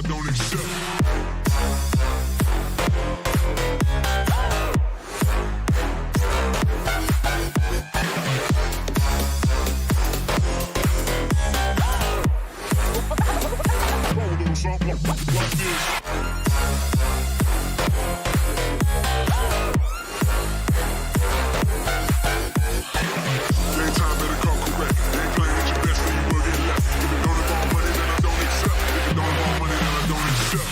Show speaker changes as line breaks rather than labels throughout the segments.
don't accept. Like this. Daytime better come correct. Ain't playing at your best, then you will get left. If it don't involve money, then I don't accept. If it don't involve money, then I don't accept.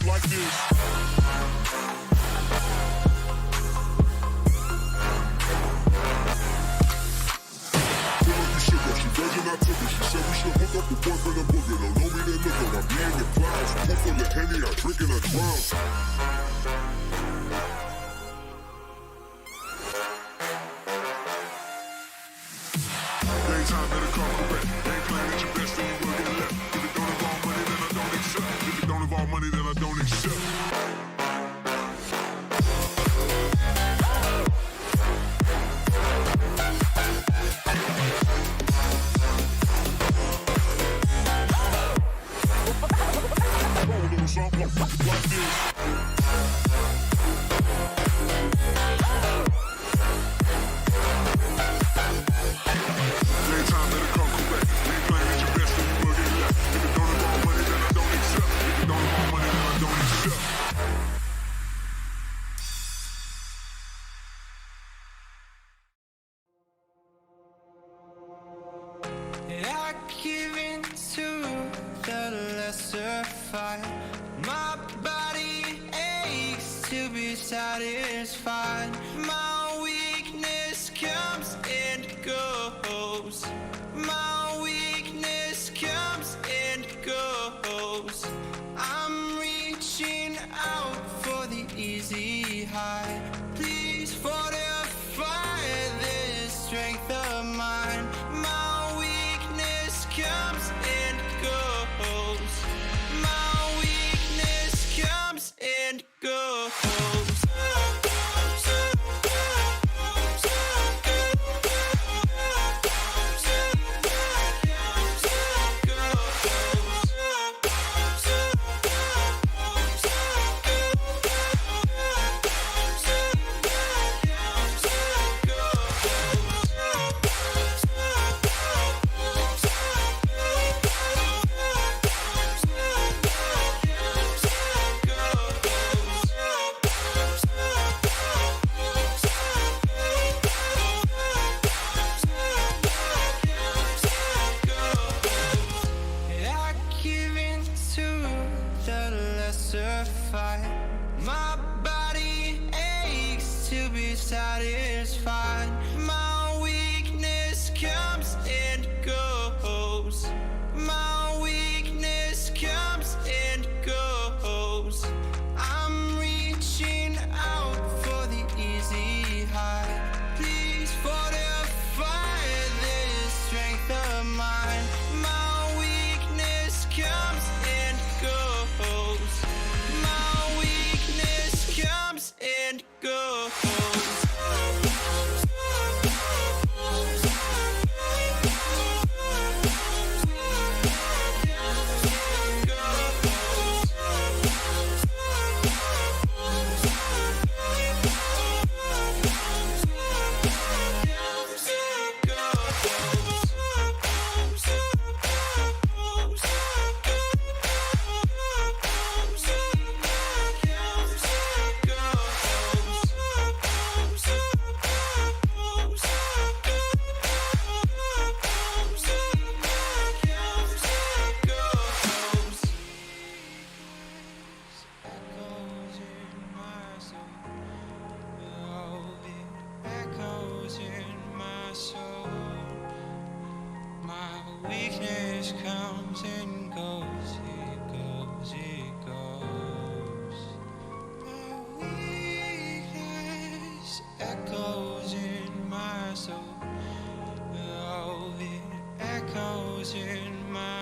Like this. She virgin, I took it. She said we should hook up with boyfriend and booger. Don't know me, then look her. I'm being the clouds. Pool full of Henny, I drink and I drown. Daytime better come correct. Ain't playing at your best, then you will get left. If it don't involve money, then I don't accept. If it don't involve money, then I don't accept. Like this. Daytime better come correct. Ain't playing at your best, then you will get left. If it don't involve money, then I don't accept. If it don't involve money, then I don't accept.
I give in to the lesser fight. My body aches to be satisfied. My weakness comes and goes. My weakness comes and goes. I'm reaching out for the easy high. Please fortify this strength of mine. My weakness comes and goes. My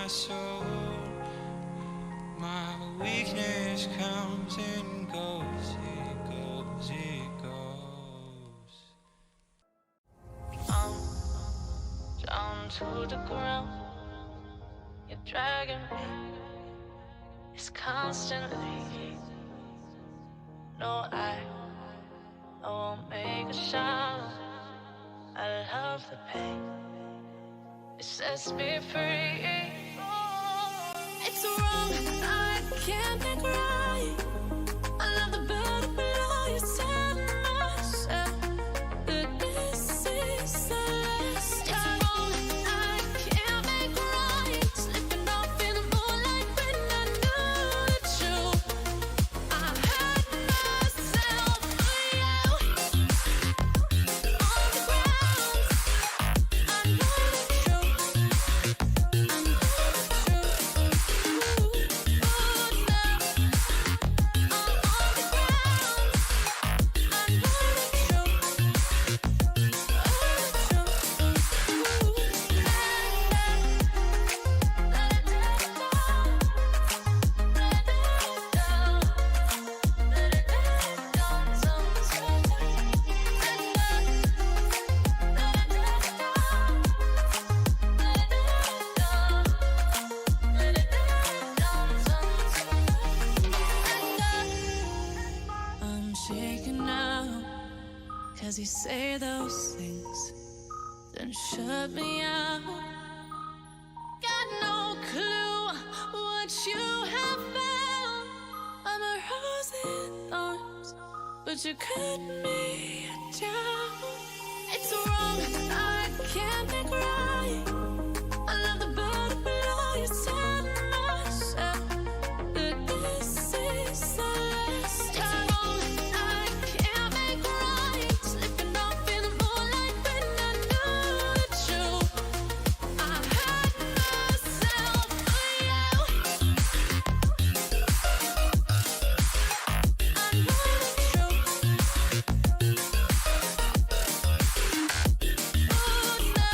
soul. My weakness comes and goes, it goes, it goes. I'm down to the ground. You're dragging me. It's constantly. No, I won't make a sound. I love the pain. It sets me free. It's wrong, I can't think right. I love the bird below you, tell myself that this is the last. It's wrong, I can't make right. Slipping off in the moonlight when I knew the truth. I hurt myself for you. On the ground, I know the truth. I know the truth. I'm shaking now, 'cause you say those things, then shut me out. Got no clue what you have found. I'm a rose in thorns, but you cut me down. It's wrong, I can't think right. I love the bird below you, tell myself that this is the last. It's wrong, I can't make right. Slipping off in the moonlight when I knew the truth. I hurt myself for you. I know the truth. Oh, no.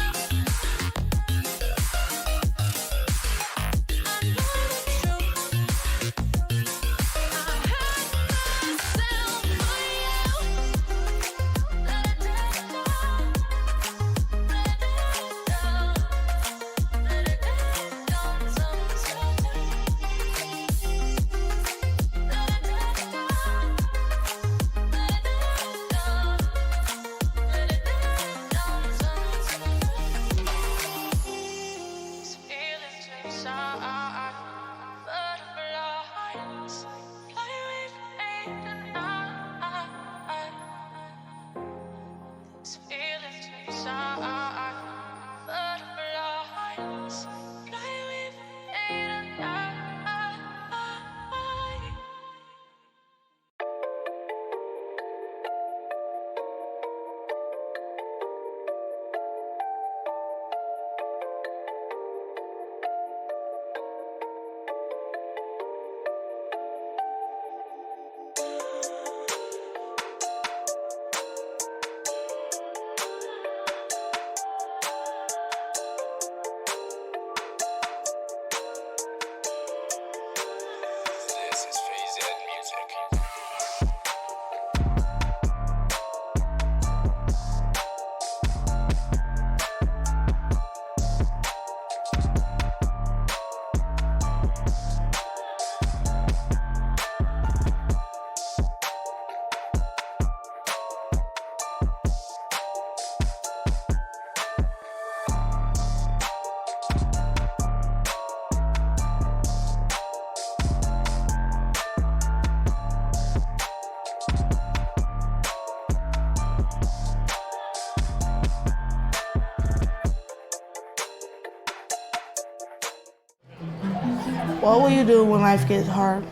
What will you do when life gets hard?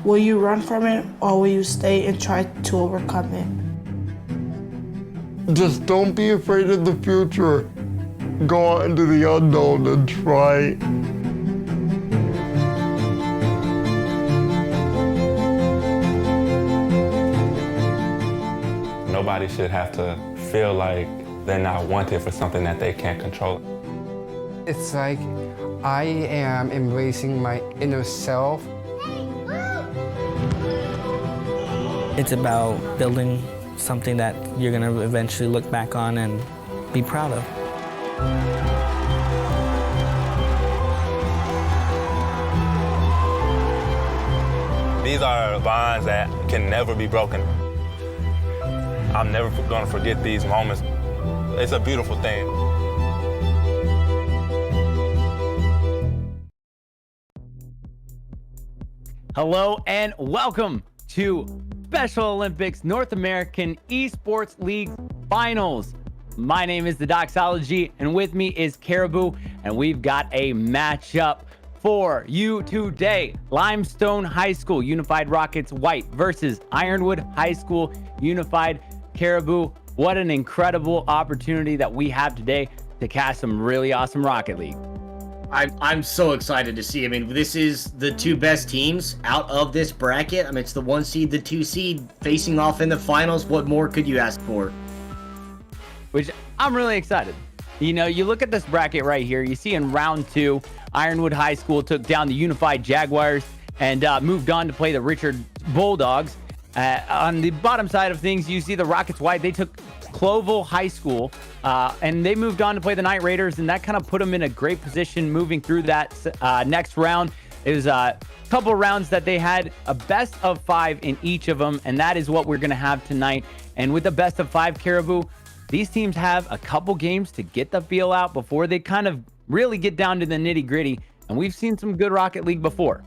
Will you run from it, or will you stay and try to overcome it?
Just don't be afraid of the future. Go out into the unknown and try.
Nobody should have to feel like they're not wanted for something that they can't control.
It's like
I am embracing my inner self.
It's about building something that you're going to eventually look back on and be proud of.
These are bonds that can never be broken. I'm never going to forget these moments. It's a beautiful thing.
Hello and welcome to Special Olympics North American Esports League Finals. My name is the Doxology, and with me is Caribou, and we've got a matchup for you today. Limestone High School Unified Rockets White versus Ironwood High School Unified Caribou. What an incredible opportunity that we have today to cast some really awesome Rocket League.
I'm so excited to see. I mean, this is the two best teams out of this bracket. I mean, it's the 1 seed, the 2 seed facing off in the finals. What more could you ask for?
Which I'm really excited. You know, you look at this bracket right here. You see in round 2, Ironwood High School took down the Unified Jaguars and moved on to play the Richard Bulldogs. On the bottom side of things, you see the Rockets White. They took Cloville High School, and they moved on to play the Night Raiders, and that kind of put them in a great position moving through that next round. It was a couple rounds that they had a best of 5 in each of them, and that is what we're going to have tonight. And with the best of 5 Caribou, these teams have a couple games to get the feel out before they kind of really get down to the nitty gritty, and we've seen some good Rocket League before.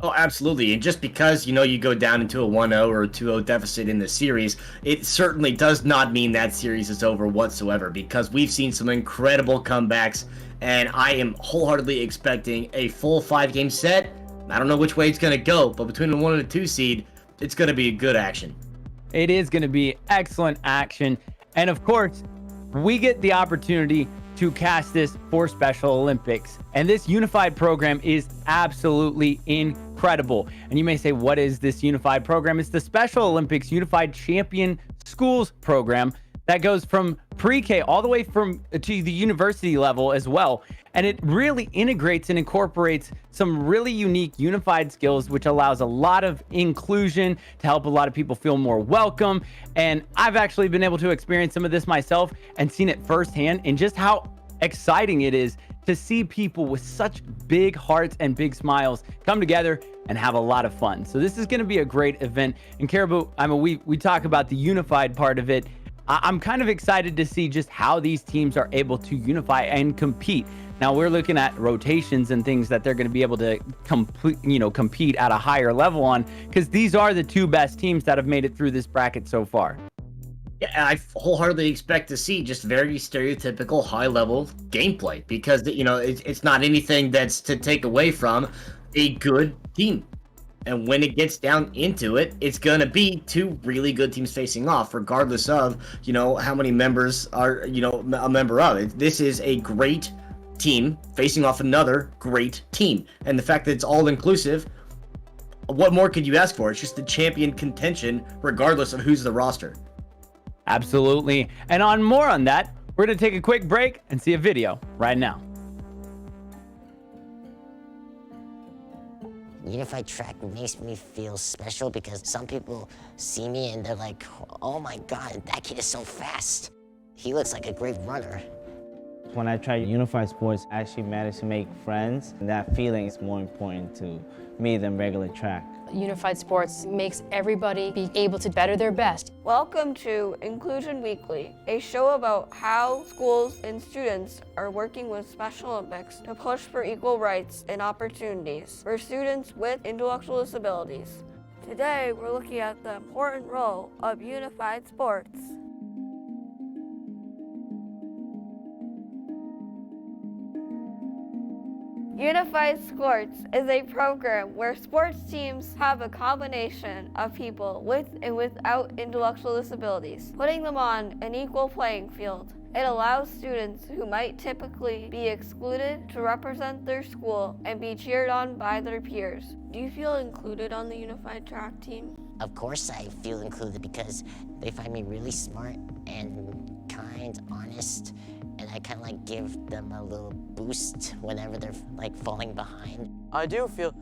Oh, absolutely. And just because, you know, you go down into a 1-0 or a 2-0 deficit in the series, it certainly does not mean that series is over whatsoever, because we've seen some incredible comebacks, and I am wholeheartedly expecting a full 5-game set. I don't know which way it's going to go, but between the 1 and the 2 seed, it's going to be a good action.
It is going to be excellent action. And of course, we get the opportunity to cast this for Special Olympics. And this unified program is absolutely incredible. And you may say, what is this unified program? It's the Special Olympics Unified Champion Schools program that goes from pre-K all the way to the university level as well. And it really integrates and incorporates some really unique unified skills, which allows a lot of inclusion to help a lot of people feel more welcome. And I've actually been able to experience some of this myself and seen it firsthand in just how exciting it is to see people with such big hearts and big smiles come together and have a lot of fun. So this is going to be a great event. And Caribou, I mean, we talk about the unified part of it. I'm kind of excited to see just how these teams are able to unify and compete. Now we're looking at rotations and things that they're going to be able to compete at a higher level on, because these are the two best teams that have made it through this bracket so far.
Yeah, I wholeheartedly expect to see just very stereotypical high-level gameplay, because, you know, it's not anything that's to take away from a good team. And when it gets down into it, it's going to be two really good teams facing off, regardless of, you know, how many members are, you know, a member of it. This is a great team facing off another great team. And the fact that it's all inclusive, what more could you ask for? It's just the champion contention, regardless of who's the roster.
Absolutely. And more on that, we're going to take a quick break and see a video right now.
Unified track makes me feel special because some people see me and they're like, oh my God, that kid is so fast. He looks like a great runner.
When I tried unified sports, I actually managed to make friends, and that feeling is more important to me than regular track.
Unified sports makes everybody be able to better their best.
Welcome to Inclusion Weekly, a show about how schools and students are working with Special Olympics to push for equal rights and opportunities for students with intellectual disabilities. Today, we're looking at the important role of unified sports. Unified Sports is a program where sports teams have a combination of people with and without intellectual disabilities, putting them on an equal playing field. It allows students who might typically be excluded to represent their school and be cheered on by their peers. Do you feel included on the unified track team?
Of course I feel included because they find me really smart and kind, honest, and I kind of like give them a little boost whenever they're like falling behind.
I do feel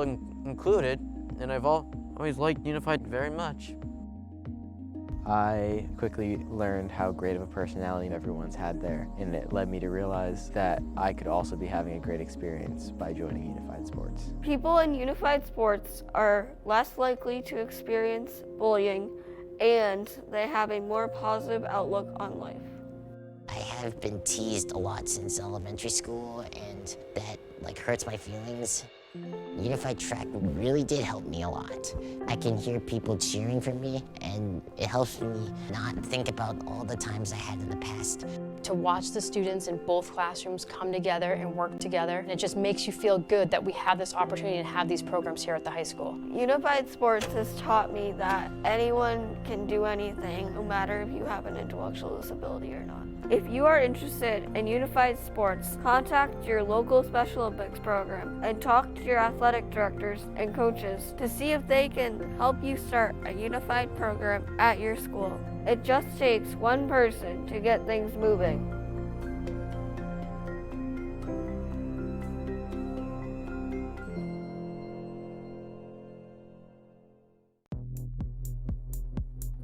included, and I've always liked Unified very much.
I quickly learned how great of a personality everyone's had there, and it led me to realize that I could also be having a great experience by joining Unified Sports.
People in Unified Sports are less likely to experience bullying, and they have a more positive outlook on life.
I have been teased a lot since elementary school, and that like hurts my feelings. Unified track really did help me a lot. I can hear people cheering for me, and it helps me not think about all the times I had in the past.
To watch the students in both classrooms come together and work together, and it just makes you feel good that we have this opportunity to have these programs here at the high school.
Unified Sports has taught me that anyone can do anything, no matter if you have an intellectual disability or not. If you are interested in Unified Sports, contact your local Special Olympics program and talk to your athletic directors and coaches to see if they can help you start a unified program at your school. It just takes one person to get things moving.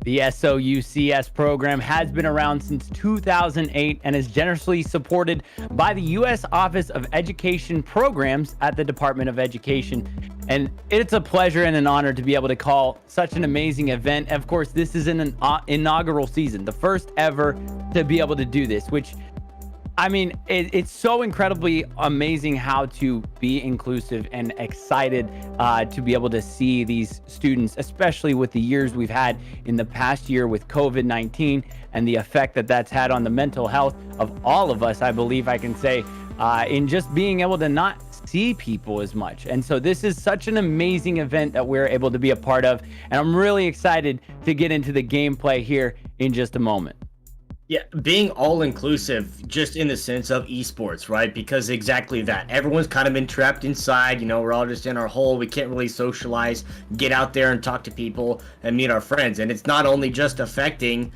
The SOUCS program has been around since 2008 and is generously supported by the U.S. Office of Education Programs at the Department of Education. And it's a pleasure and an honor to be able to call such an amazing event. Of course, this is an inaugural season, the first ever to be able to do this, which, I mean, it's so incredibly amazing how to be inclusive and excited to be able to see these students, especially with the years we've had in the past year with COVID-19 and the effect that that's had on the mental health of all of us, I believe I can say, in just being able to not see people as much. And so this is such an amazing event that we're able to be a part of. And I'm really excited to get into the gameplay here in just a moment.
Yeah, being all-inclusive just in the sense of esports, right? Because exactly that. Everyone's kind of been trapped inside, you know, we're all just in our hole. We can't really socialize, get out there and talk to people and meet our friends. And it's not only just affecting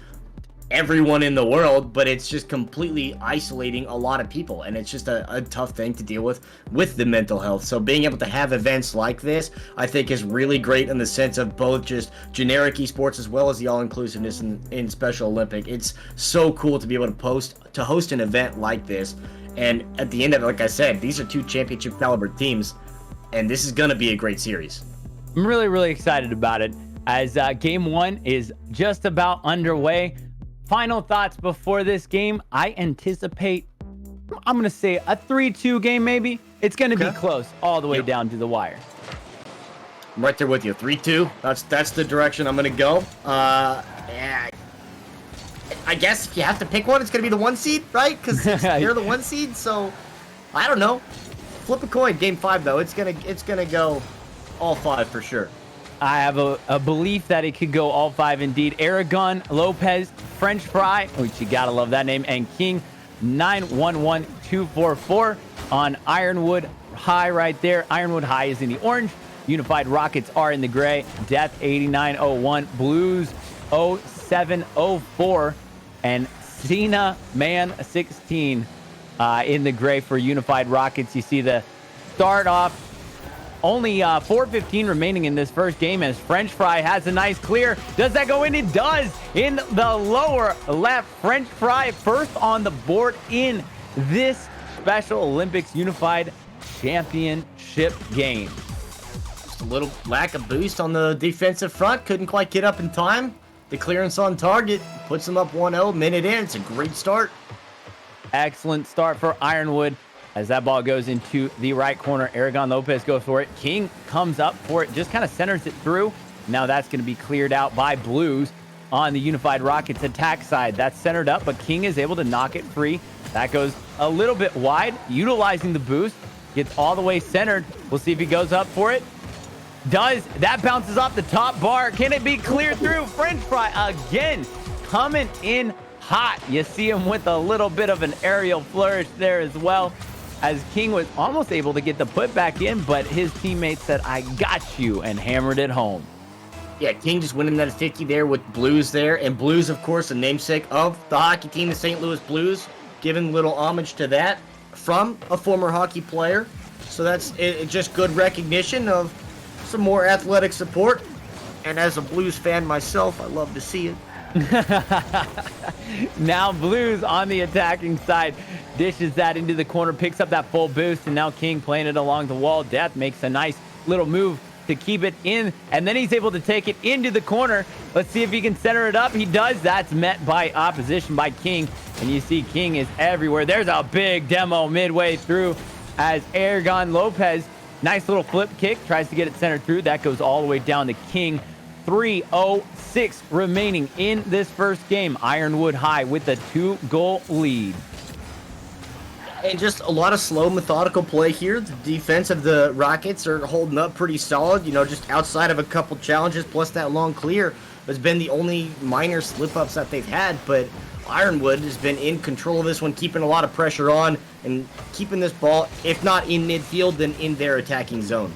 everyone in the world, but it's just completely isolating a lot of people, and it's just a tough thing to deal with the mental health. So being able to have events like this, I think, is really great in the sense of both just generic esports as well as the all-inclusiveness in Special Olympic. It's so cool to be able to host an event like this, and at the end of it, like I said, these are two championship caliber teams, and this is going to be a great series.
I'm really excited about it, as game one is just about underway. Final thoughts before this game. I anticipate, I'm going to say a 3-2 game maybe. It's going to be close all the way down to the wire.
I'm right there with you. 3-2. That's the direction I'm going to go. Yeah. I guess if you have to pick one, it's going to be the 1 seed, right? Because they're the 1 seed, so I don't know. Flip a coin. Game 5, though. It's gonna go all 5 for sure.
I have a belief that it could go all 5 indeed. Aragon, Lopez, French Fry, which you gotta love that name, and King 911244 on Ironwood High right there. Ironwood High is in the orange. Unified Rockets are in the gray. Death 8901, Blues 0704, and Cena Man 16 in the gray for Unified Rockets. You see the start off. Only 4:15 remaining in this first game as French Fry has a nice clear. Does that go in? It does. In the lower left, French Fry first on the board in this Special Olympics Unified Championship game.
Just a little lack of boost on the defensive front. Couldn't quite get up in time. The clearance on target puts them up 1-0. Minute in. It's a great start.
Excellent start for Ironwood. As that ball goes into the right corner, Aragon Lopez goes for it. King comes up for it, just kind of centers it through. Now that's going to be cleared out by Blues on the Unified Rockets attack side. That's centered up, but King is able to knock it free. That goes a little bit wide, utilizing the boost. Gets all the way centered. We'll see if he goes up for it. Does. That bounces off the top bar. Can it be cleared through? French Fry again coming in hot. You see him with a little bit of an aerial flourish there as well, as King was almost able to get the putback in, but his teammate said, I got you, and hammered it home.
Yeah, King just winning that 50 there with Blues there. And Blues, of course, the namesake of the hockey team, the St. Louis Blues. giving a little homage to that from a former hockey player. So that's just good recognition of some more athletic support. And as a Blues fan myself, I love to see it.
Now Blues on the attacking side dishes that into the corner, picks up that full boost, and now King playing it along the wall. Death makes a nice little move to keep it in, and then he's able to take it into the corner. Let's see if he can center it up. He does. That's met by opposition by King, and you see King is everywhere. There's a big demo midway through as Aragon Lopez, nice little flip kick, tries to get it centered through. That goes all the way down to King. 3:06 remaining in this first game. Ironwood High with a 2-goal lead.
And just a lot of slow, methodical play here. The defense of the Rockets are holding up pretty solid. You know, just outside of a couple challenges, plus that long clear has been the only minor slip-ups that they've had. But Ironwood has been in control of this one, keeping a lot of pressure on and keeping this ball, if not in midfield, then in their attacking zone.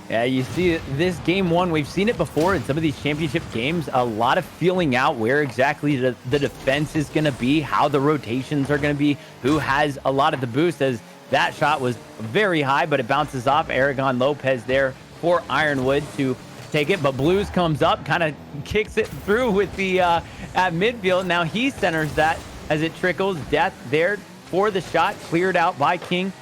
Yeah, you see this game one, we've seen it before in some of these championship games, a lot of feeling out where exactly the defense is going to be, how the rotations are going to be, who has a lot of the boost, as that shot was very high, but it bounces off. Aragon Lopez there for Ironwood to take it, but Blues comes up, kind of kicks it through with the at midfield. Now he centers that as it trickles. Death there for the shot, cleared out by King,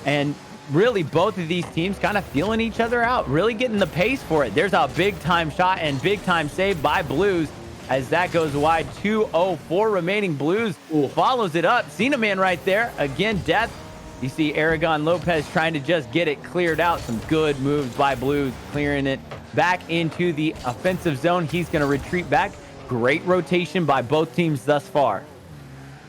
and really both of these teams kind of feeling each other out, really getting the pace for it. There's a big time shot and big time save by Blues as that goes wide. 2:04 remaining. Blues follows it up. Cena Man right there. Again, Death. You see Aragon Lopez trying to just get it cleared out. Some good moves by Blues, clearing it back into the offensive zone. He's going to retreat back. Great rotation by both teams thus far.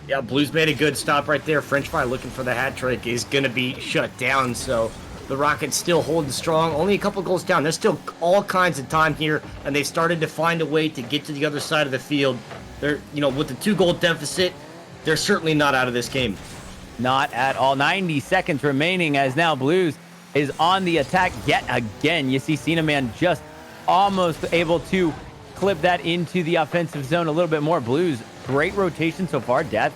Yeah, Blues made a good stop right there. French Fry looking for the hat trick is going to be shut down. So the Rockets still holding strong. Only a couple goals down. There's still all kinds of time here, and they started to find a way to get to the other side of the field. They're, you know, with the 2-goal deficit, they're certainly not out of this game.
Not at all. 90 seconds remaining as now Blues is on the attack yet again. You see Cena Man just almost able to clip that into the offensive zone a little bit more. Blues, great rotation so far. Death.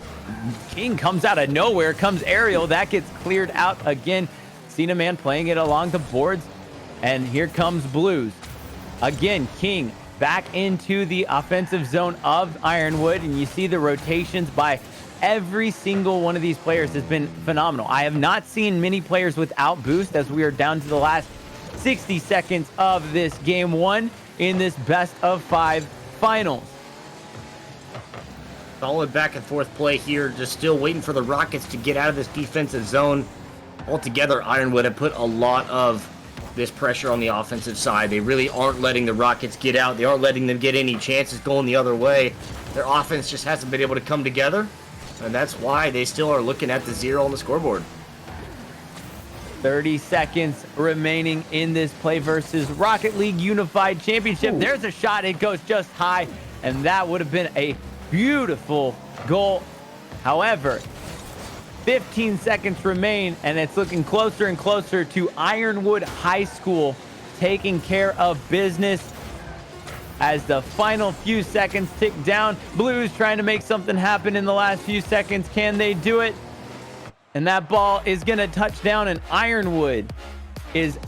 King comes out of nowhere, comes aerial. That gets cleared out again. Cena Man playing it along the boards. And here comes Blues. Again, King back into the offensive zone of Ironwood. And you see the rotations by every single one of these players has been phenomenal. I have not seen many players without boost as we are down to the last 60 seconds of this game one in this best of 5 finals.
Solid back and forth play here, just still waiting for the Rockets to get out of this defensive zone. Altogether, Ironwood have put a lot of this pressure on the offensive side. They really aren't letting the Rockets get out. They aren't letting them get any chances going the other way. Their offense just hasn't been able to come together, and that's why they still are looking at the 0 on the scoreboard.
30 seconds remaining in this Play versus Rocket League Unified Championship. There's a shot. It goes just high, and that would have been a beautiful goal. However, 15 seconds remain, and it's looking closer and closer to Ironwood High School taking care of business as the final few seconds tick down. Blues trying to make something happen in the last few seconds. Can they do it? And that ball is going to touch down, and Ironwood is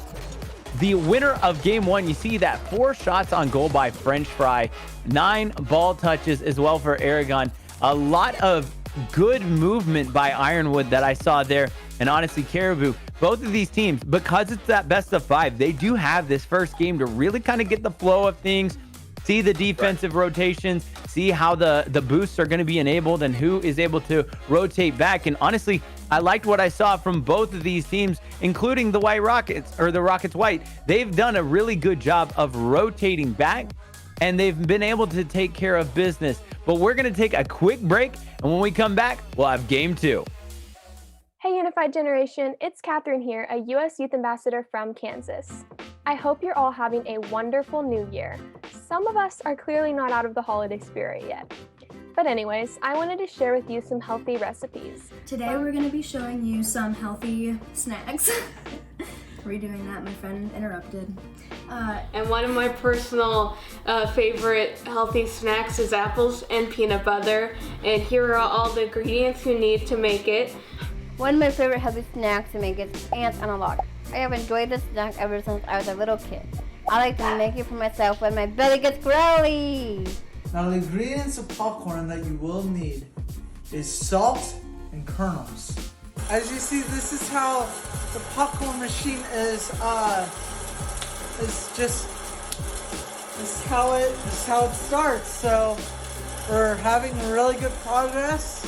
the winner of game one. You see that 4 shots on goal by French Fry, 9 ball touches as well for Aragon. A lot of good movement by Ironwood that I saw there. And honestly, Caribou, both of these teams, because it's that best of 5, they do have this first game to really kind of get the flow of things, see the defensive rotations, see how the boosts are going to be enabled and who is able to rotate back. And honestly, I liked what I saw from both of these teams, including the White Rockets, or the Rockets White. They've done a really good job of rotating back, and they've been able to take care of business. But we're going to take a quick break, and when we come back, we'll have game 2.
Hey Unified Generation, it's Catherine here, a U.S. Youth Ambassador from Kansas. I hope you're all having a wonderful new year. Some of us are clearly not out of the holiday spirit yet. But anyways, I wanted to share with you some healthy recipes.
Today we're going to be showing you some healthy snacks. Redoing that, my friend interrupted. And one of my personal favorite healthy snacks is apples and peanut butter. And here are all the ingredients you need to make it.
One of my favorite healthy snacks to make is ants on a log. I have enjoyed this snack ever since I was a little kid. I like to make it for myself when my belly gets growly.
Now the ingredients of popcorn that you will need is salt and kernels. As you see, this is how the popcorn machine is how it starts. So we're having really good progress.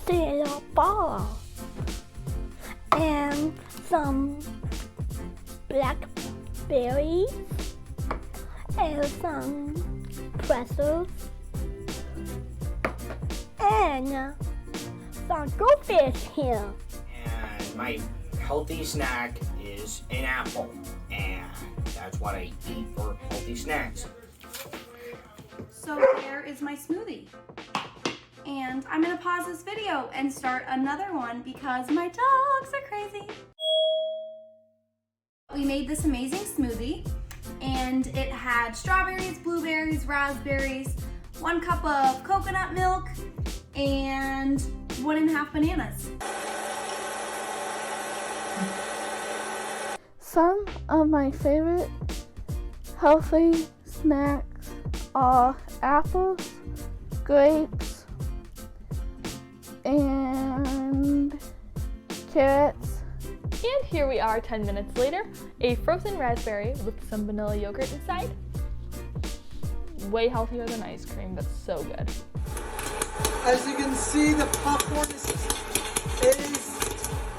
See a ball and some blackberries and some pretzels and some goldfish here.
And my healthy snack is an apple, and that's what I eat for healthy snacks.
So there is my smoothie. And I'm gonna pause this video and start another one because my dogs are crazy. We made this amazing smoothie and it had strawberries, blueberries, raspberries, 1 cup of coconut milk, and 1.5 bananas.
Some of my favorite healthy snacks are apples, grapes, and carrots.
And here we are 10 minutes later, a frozen raspberry with some vanilla yogurt inside. Way healthier than ice cream, but so good.
As you can see, the popcorn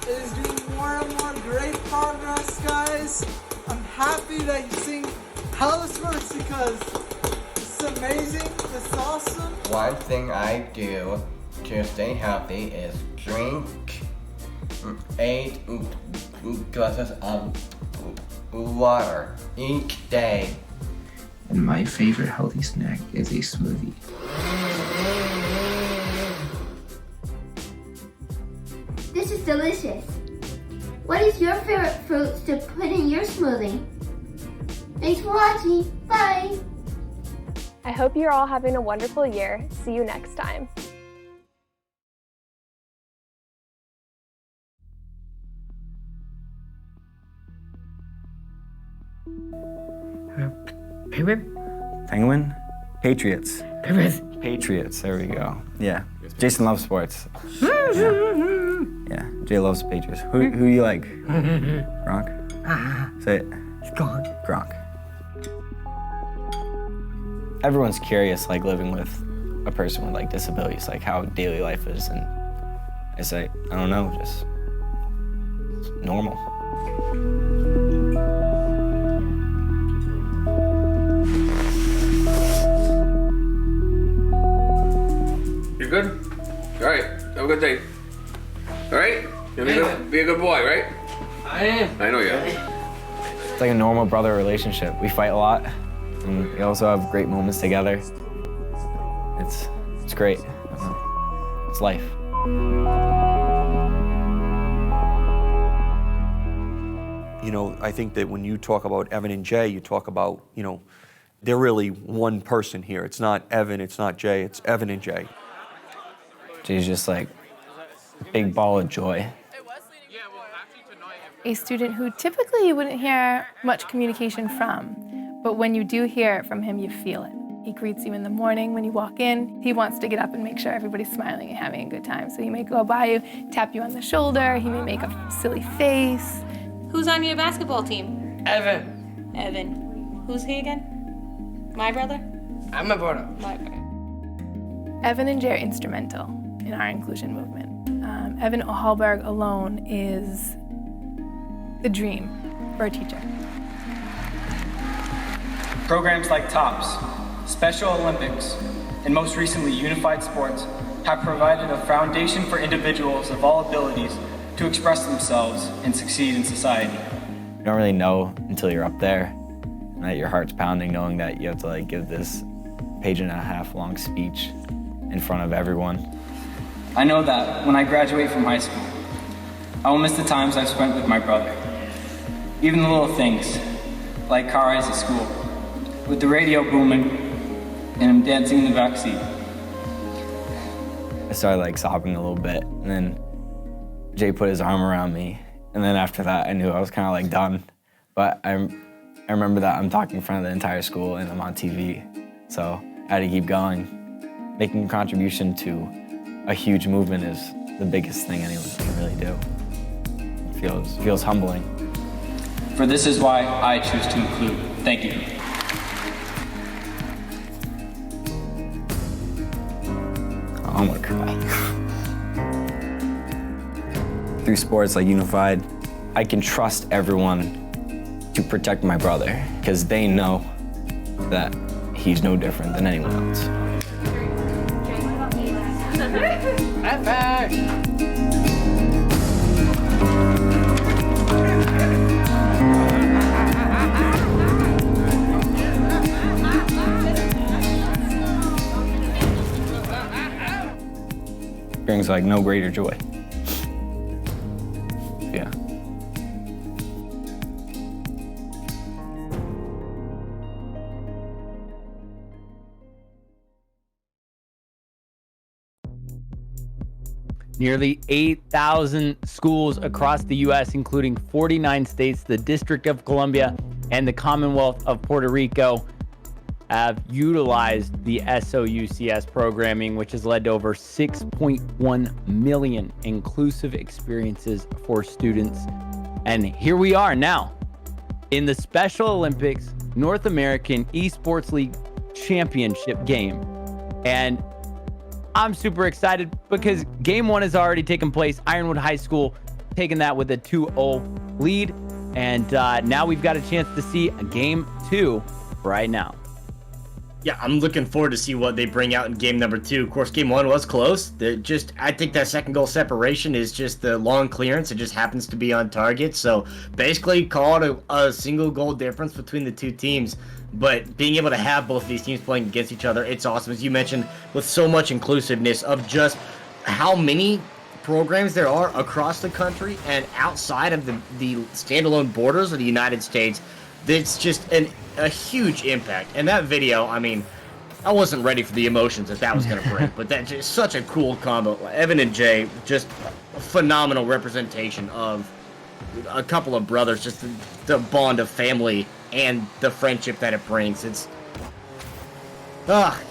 is doing more and more great progress, guys. I'm happy that you're seeing how this works because it's amazing, it's awesome.
One thing I do to stay healthy is drink 8 glasses of water each day.
And my favorite healthy snack is a smoothie.
This is delicious. What is your favorite fruits to put in your smoothie? Thanks for watching. Bye.
I hope you're all having a wonderful year. See you next time.
Penguin? Patriots. Patriots, there we go. Yeah. Jason loves sports. Yeah, Jay loves the Patriots. Who do you like? Gronk? Say it. Gronk. Gronk. Everyone's curious, like, living with a person with, like, disabilities, like, how daily life is, and I say, I don't know, just it's normal.
You're good? All right, have a good day. All right? You're be a good boy, right?
I am.
I know you are.
It's like a normal brother relationship. We fight a lot, and we also have great moments together. It's great. It's life.
You know, I think that when you talk about Evan and Jay, you talk about, you know, they're really one person here. It's not Evan, it's not Jay, it's Evan and Jay.
Jay's just like a big ball of joy.
A student who typically you wouldn't hear much communication from, but when you do hear it from him, you feel it. He greets you in the morning when you walk in. He wants to get up and make sure everybody's smiling and having a good time. So he may go by you, tap you on the shoulder, he may make a silly face.
Who's on your basketball team?
Evan.
Evan. Who's he again? My brother?
I'm a brother.
My brother.
Evan and Jay are instrumental in our inclusion movement. Evan Hallberg alone is the dream for a teacher.
Programs like TOPS, Special Olympics, and most recently Unified Sports have provided a foundation for individuals of all abilities to express themselves and succeed in society.
You don't really know until you're up there, and that your heart's pounding knowing that you have to like give this 1.5-page long speech in front of everyone.
I know that when I graduate from high school, I will miss the times I've spent with my brother. Even the little things, like car rides to school, with the radio booming and I'm dancing in the backseat.
I started like sobbing a little bit, and then Jay put his arm around me, and then after that I knew I was kind of like done. But I remember that I'm talking in front of the entire school and I'm on TV, so I had to keep going. Making a contribution to a huge movement is the biggest thing anyone can really do. It feels humbling.
For this is why I choose to include. Thank you.
I'm gonna cry. Through sports like Unified, I can trust everyone to protect my brother because they know that he's no different than anyone else. Brings like no greater joy. Yeah.
Nearly 8,000 schools across the U.S., including 49 states, the District of Columbia, and the Commonwealth of Puerto Rico, have utilized the SOUCS programming, which has led to over 6.1 million inclusive experiences for students. And here we are now in the Special Olympics North American Esports League Championship game. And I'm super excited because game one has already taken place. Ironwood High School taking that with a 2-0 lead. And now we've got a chance to see a game two right now.
Yeah, I'm looking forward to see what they bring out in game number two. Of course, game one was close. I think that second goal separation is just the long clearance. It just happens to be on target. So basically, call it a single goal difference between the two teams. But being able to have both of these teams playing against each other, it's awesome. As you mentioned, with so much inclusiveness of just how many programs there are across the country and outside of the standalone borders of the United States. It's just a huge impact. And that video, I mean, I wasn't ready for the emotions that was going to bring, but that's just such a cool combo. Evan and Jay, just a phenomenal representation of a couple of brothers, just the bond of family and the friendship that it brings. It's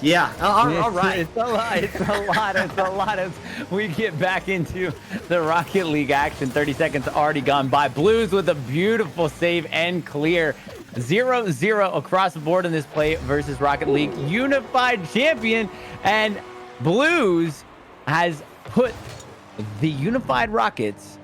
yeah. All right.
It's a lot as we get back into the Rocket League action. 30 seconds already gone by. Blues with a beautiful save and clear. 0-0 across the board in this play versus Rocket League. Unified champion, and Blues has put the Unified Rockets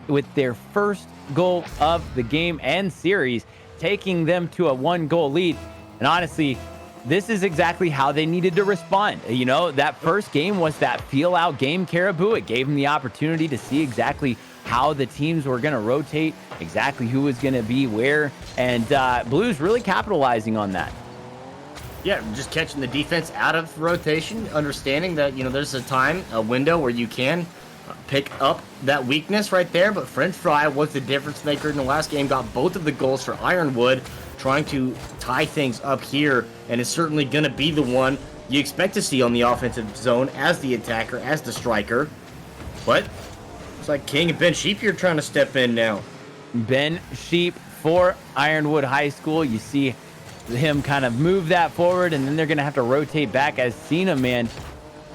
with their first goal of the game and series, taking them to a 1-goal lead. And honestly, this is exactly how they needed to respond. You know, that first game was that feel-out game, Caribou. It gave them the opportunity to see exactly how the teams were going to rotate, exactly who was going to be where, and Blues really capitalizing on that.
Yeah, just catching the defense out of rotation, understanding that, you know, there's a window where you can pick up that weakness right there, but French Fry was the difference maker in the last game, got both of the goals for Ironwood, trying to tie things up here, and is certainly going to be the one you expect to see on the offensive zone as the attacker, as the striker. But it's like King and Ben Sheep here trying to step in now.
Ben Sheep for Ironwood High School. You see him kind of move that forward, and then they're going to have to rotate back as Cena Man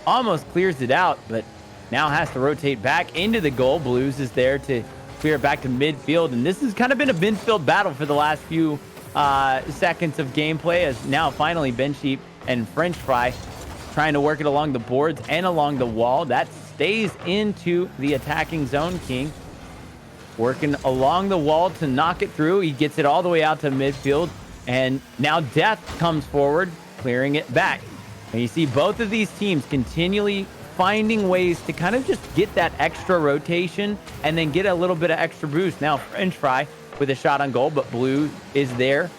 almost clears it out, but now has to rotate back into the goal. Blues is there to clear it back to midfield, and this has kind of been a midfield battle for the last few seconds of gameplay, as now finally Ben Sheep and French Fry trying to work it along the boards and along the wall. That stays into the attacking zone. King working along the wall to knock it through. He gets it all the way out to midfield, and now Death comes forward, clearing it back. And you see both of these teams continually finding ways to kind of just get that extra rotation and then get a little bit of extra boost. Now French Fry with a shot on goal, but Blue is there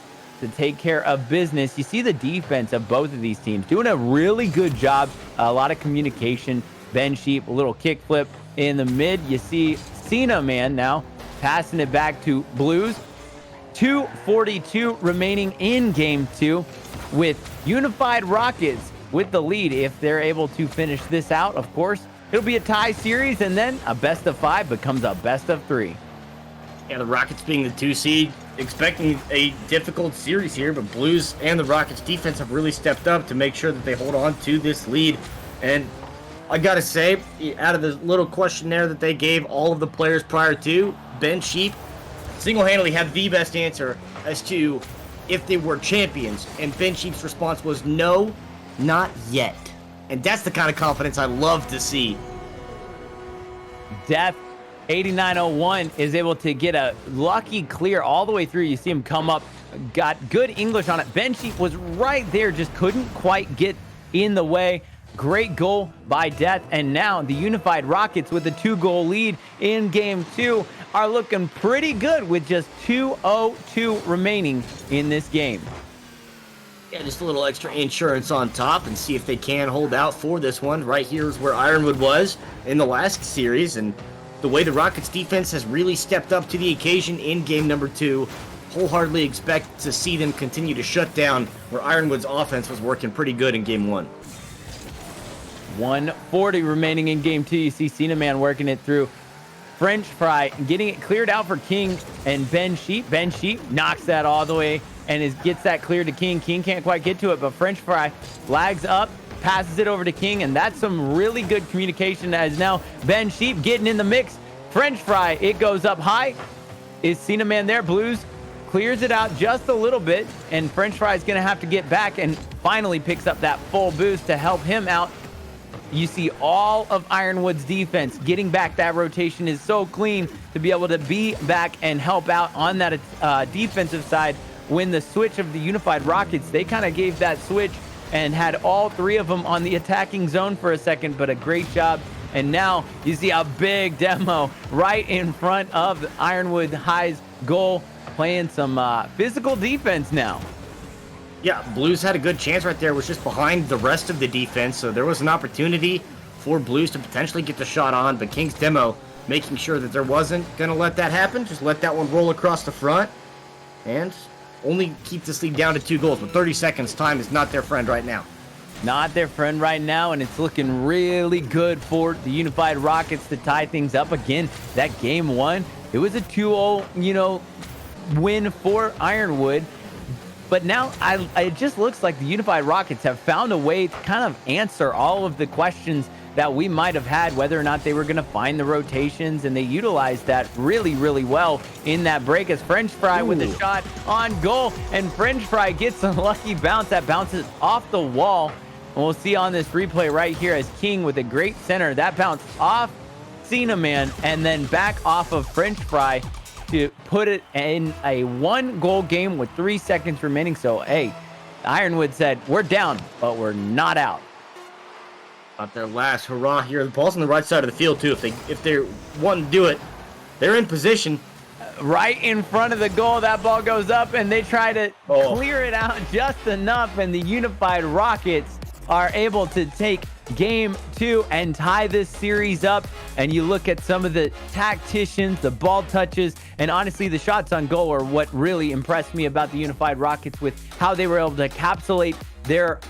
to take care of business. You see the defense of both of these teams doing a really good job. A lot of communication. Ben Sheep, a little kick flip in the mid. You see Cena Man now passing it back to Blues. 2:42 remaining in game 2, with Unified Rockets with the lead. If they're able to finish this out, of course, it'll be a tie series, and then a best of 5 becomes a best of 3.
Yeah, the Rockets being the 2 seed, expecting a difficult series here, but Blues and the Rockets defense have really stepped up to make sure that they hold on to this lead. And I gotta say, out of the little questionnaire that they gave all of the players prior to, Ben Sheep single-handedly had the best answer as to if they were champions, and Ben Sheep's response was no, not yet. And that's the kind of confidence I love to see.
Death 8901 is able to get a lucky clear all the way through. You see him come up, got good English on it. Ben Sheep was right there, just couldn't quite get in the way. Great goal by Death, and now the Unified Rockets with a 2-goal lead in game 2 are looking pretty good with just 2:02 remaining in this game.
Yeah, just a little extra insurance on top and see if they can hold out for this one. Right here is where Ironwood was in the last series, and the way the Rockets defense has really stepped up to the occasion in game number 2, wholeheartedly expect to see them continue to shut down where Ironwood's offense was working pretty good in game 1.
1:40 remaining in game 2. You see Cinnamon working it through. French Fry getting it cleared out for King and Ben Sheep. Ben Sheep knocks that all the way and gets that cleared to King. King can't quite get to it, but French Fry lags up, passes it over to King, and that's some really good communication as now Ben Sheep getting in the mix. French Fry, it goes up high. Is Cinnamon there? Blues clears it out just a little bit, and French Fry is going to have to get back and finally picks up that full boost to help him out. You see all of Ironwood's defense getting back. That rotation is so clean to be able to be back and help out on that defensive side. When the switch of the Unified Rockets, they kind of gave that switch and had all 3 of them on the attacking zone for a second, but a great job. And now you see a big demo right in front of Ironwood High's goal, playing some physical defense now.
Yeah, Blues had a good chance right there, was just behind the rest of the defense, so there was an opportunity for Blues to potentially get the shot on, but King's demo making sure that there wasn't going to let that happen, just let that one roll across the front, and only keep this lead down to 2 goals, but 30 seconds time is not their friend right now.
Not their friend right now, and it's looking really good for the Unified Rockets to tie things up again. That game 1, it was a 2-0, win for Ironwood. But now it just looks like the Unified Rockets have found a way to kind of answer all of the questions that we might have had, whether or not they were going to find the rotations, and they utilized that really, really well in that break as French Fry with a shot on goal, and French Fry gets a lucky bounce that bounces off the wall. And we'll see on this replay right here as King with a great center. That bounced off Cinnamon and then back off of French Fry to put it in a 1-goal game with 3 seconds remaining. So, hey, Ironwood said, we're down, but we're not out.
Got their last hurrah here. The ball's on the right side of the field, too. If they want to do it, they're in position.
Right in front of the goal, that ball goes up, and they try to clear it out just enough, and the Unified Rockets are able to take game 2 and tie this series up. And you look at some of the tacticians, the ball touches, and honestly the shots on goal are what really impressed me about the Unified Rockets, with how they were able to encapsulate their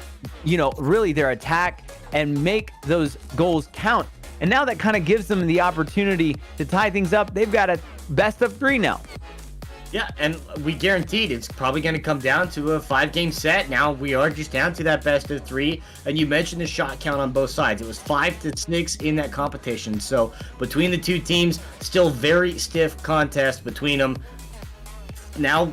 really their attack and make those goals count. And now that kind of gives them the opportunity to tie things up. They've got a best of 3 now.
Yeah, and we guaranteed it's probably going to come down to a 5-game set. Now we are just down to that best of 3. And you mentioned the shot count on both sides. It was 5-6 in that competition. So between the 2 teams, still very stiff contest between them. Now,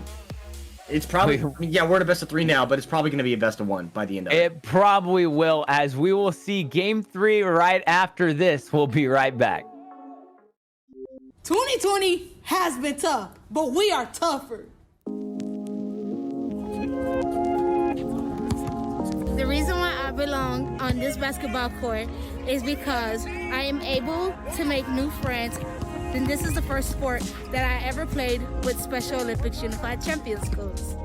it's probably, we're at a best of 3 now, but it's probably going to be a best of 1 by the end of it.
It probably will, as we will see game 3 right after this. We'll be right back.
2020 has been tough, but we are tougher.
The reason why I belong on this basketball court is because I am able to make new friends. And this is the first sport that I ever played with Special Olympics Unified Champion Schools.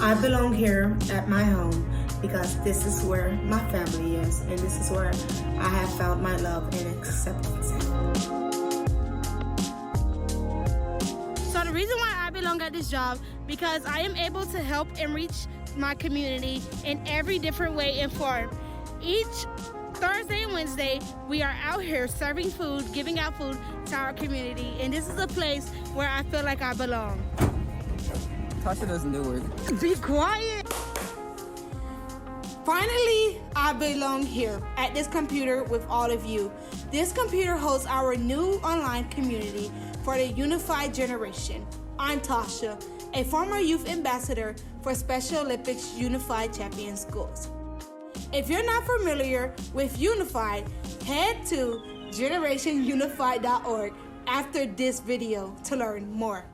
I belong here at my home because this is where my family is, and this is where I have found my love and acceptance.
So the reason why I belong belong at this job because I am able to help and reach my community in every different way and form. Each Thursday and Wednesday, we are out here serving food, giving out food to our community, and this is a place where I feel like I belong.
Tasha doesn't do it.
Be quiet.
Finally, I belong here at this computer with all of you. This computer hosts our new online community for the unified generation. I'm Tasha, a former youth ambassador for Special Olympics Unified Champion Schools. If you're not familiar with Unified, head to generationunified.org after this video to learn more.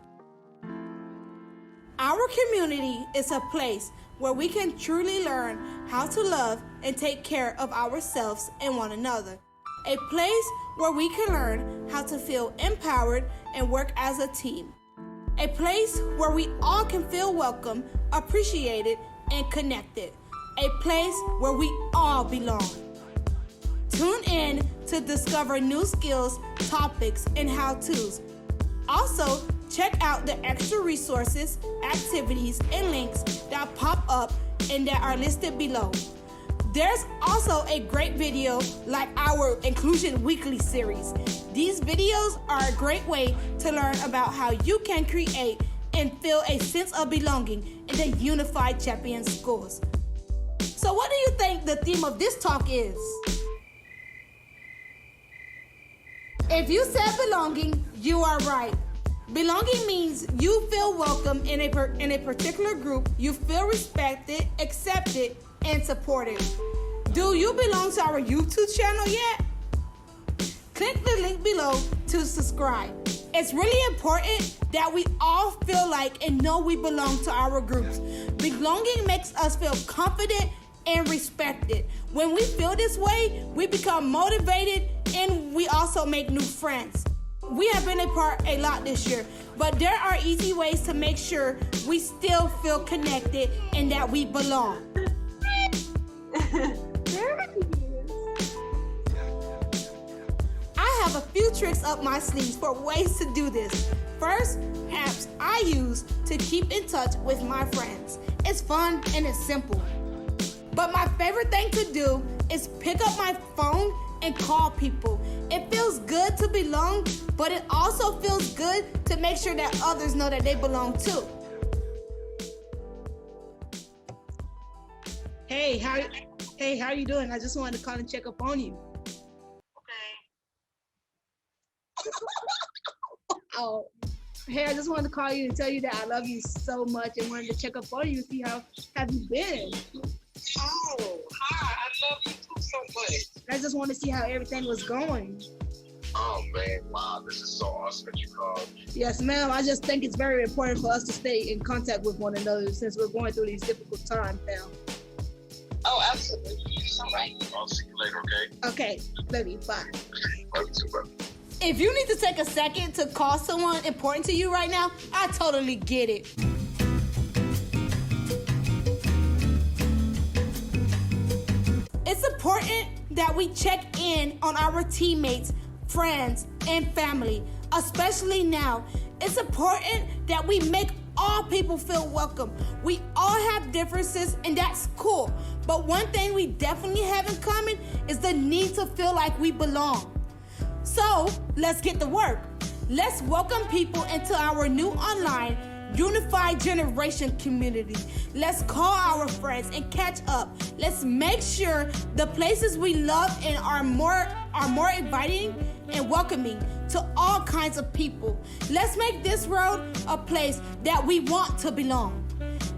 Our community is a place where we can truly learn how to love and take care of ourselves and one another. A place where we can learn how to feel empowered and work as a team. A place where we all can feel welcome, appreciated, and connected. A place where we all belong. Tune in to discover new skills, topics, and how-tos. Also, check out the extra resources, activities, and links that pop up and that are listed below. There's also a great video like our Inclusion Weekly series. These videos are a great way to learn about how you can create and feel a sense of belonging in the Unified Champion Schools. So what do you think the theme of this talk is? If you said belonging, you are right. Belonging means you feel welcome in a particular group, you feel respected, accepted, and supported. Do you belong to our YouTube channel yet? Click the link below to subscribe. It's really important that we all feel like and know we belong to our groups. Belonging makes us feel confident and respected. When we feel this way, we become motivated and we also make new friends. We have been apart a lot this year, but there are easy ways to make sure we still feel connected and that we belong. I have a few tricks up my sleeves for ways to do this. First, apps I use to keep in touch with my friends. It's fun and it's simple. But my favorite thing to do is pick up my phone and call people. It feels good to belong, but it also feels good to make sure that others know that they belong too. Hey, how you doing? I just wanted to call and check up on you. Okay. Oh, hey, I just wanted to call you and tell you that I love you so much and wanted to check up on you and see how have you been.
Oh, hi, I love you too so much.
I just want to see how everything was going.
Oh man, wow, this is so awesome that you called.
Yes, ma'am. I just think it's very important for us to stay in contact with one another since we're going through these difficult times now.
Oh, absolutely. It's all right. I'll see you later, okay?
Okay, love you. Bye.
Love you too, brother.
If you need to take a second to call someone important to you right now, I totally get it. It's important that we check in on our teammates, friends, and family, especially now. It's important that we make all people feel welcome. We all have differences, and that's cool. But one thing we definitely have in common is the need to feel like we belong. So let's get to work. Let's welcome people into our new online Unified Generation community. Let's call our friends and catch up. Let's make sure the places we love and are more inviting and welcoming to all kinds of people. Let's make this world a place that we want to belong.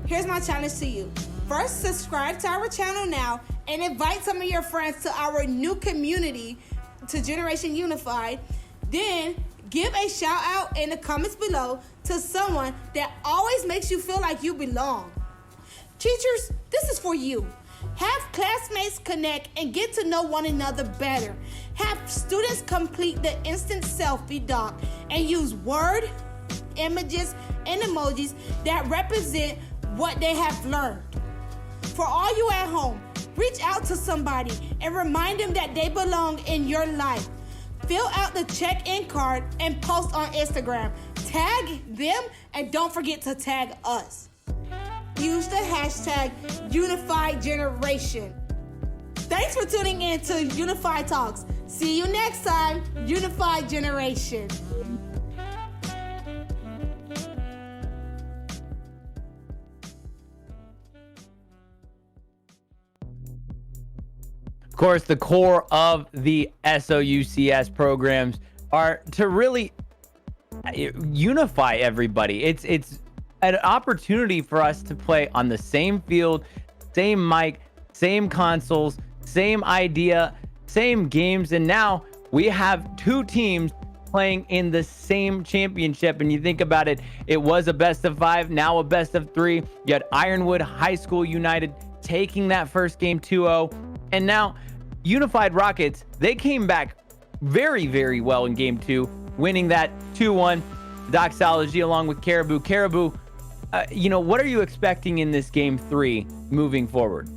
Here's my challenge to you. First, subscribe to our channel now and invite some of your friends to our new community, to Generation Unified. Then give a shout out in the comments below to someone that always makes you feel like you belong. Teachers, this is for you. Have classmates connect and get to know one another better. Have students complete the instant selfie doc and use word, images, and emojis that represent what they have learned. For all you at home, reach out to somebody and remind them that they belong in your life. Fill out the check-in card and post on Instagram. Tag them and don't forget to tag us. Use the hashtag Unified Generation. Thanks for tuning in to Unified Talks. See you next time, Unified Generation.
Of course, the core of the SOUCS programs are to really unify everybody. It's an opportunity for us to play on the same field, same mic, same consoles, same idea, same games, and now we have two teams playing in the same championship. And you think about it, it was a best of 5, now a best of 3. You had Ironwood High School United taking that first game 2-0, and now Unified Rockets, they came back very, very well in game 2, winning that 2-1. Doxology along with Caribou. Caribou, what are you expecting in this game 3 moving forward?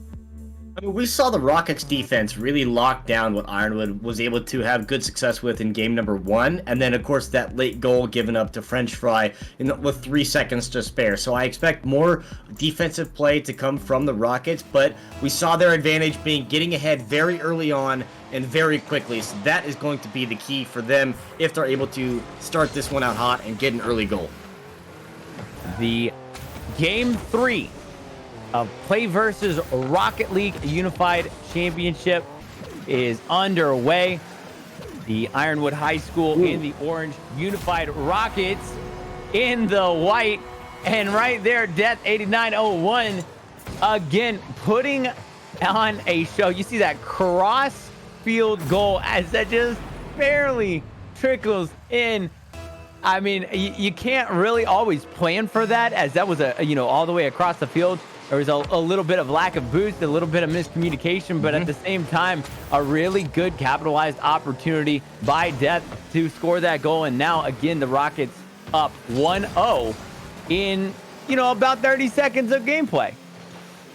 I mean, we saw the Rockets defense really lock down what Ironwood was able to have good success with in game number 1. And then, of course, that late goal given up to French Fry with 3 seconds to spare. So I expect more defensive play to come from the Rockets. But we saw their advantage being getting ahead very early on and very quickly. So that is going to be the key for them if they're able to start this one out hot and get an early goal.
The game 3 of PlayVS Rocket League Unified Championship is underway. The Ironwood High School in the orange, Unified Rockets in the white, and right there, Death 8901 again putting on a show. You see that cross field goal as that just barely trickles in. I mean, you can't really always plan for that, as that was all the way across the field. There was a little bit of lack of boost, a little bit of miscommunication, but at the same time, a really good capitalized opportunity by Death to score that goal. And now, again, the Rockets up 1-0 in, about 30 seconds of gameplay.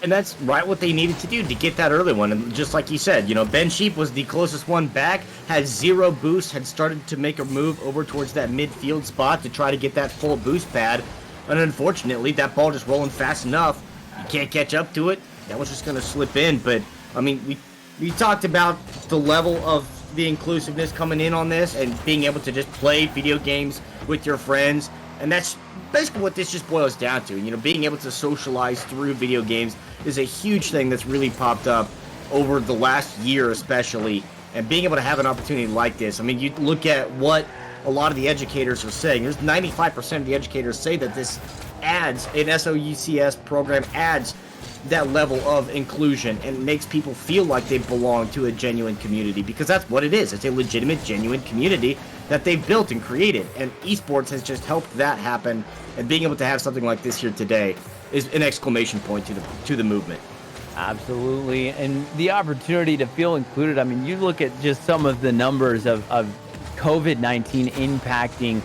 And that's right what they needed to do to get that early one. And just like you said, Ben Sheep was the closest one back, had 0 boost, had started to make a move over towards that midfield spot to try to get that full boost pad. And unfortunately, that ball just rolling fast enough. You can't catch up to it. That was just going to slip in. But, I mean, we talked about the level of the inclusiveness coming in on this and being able to just play video games with your friends. And that's basically what this just boils down to. Being able to socialize through video games is a huge thing that's really popped up over the last year especially. And being able to have an opportunity like this, I mean, you look at what a lot of the educators are saying. There's 95% of the educators say that this adds, an SOUCS program adds that level of inclusion and makes people feel like they belong to a genuine community, because that's what it is. It's a legitimate, genuine community that they've built and created, and esports has just helped that happen. And being able to have something like this here today is an exclamation point to the movement.
Absolutely. And the opportunity to feel included. I mean, you look at just some of the numbers of COVID-19 impacting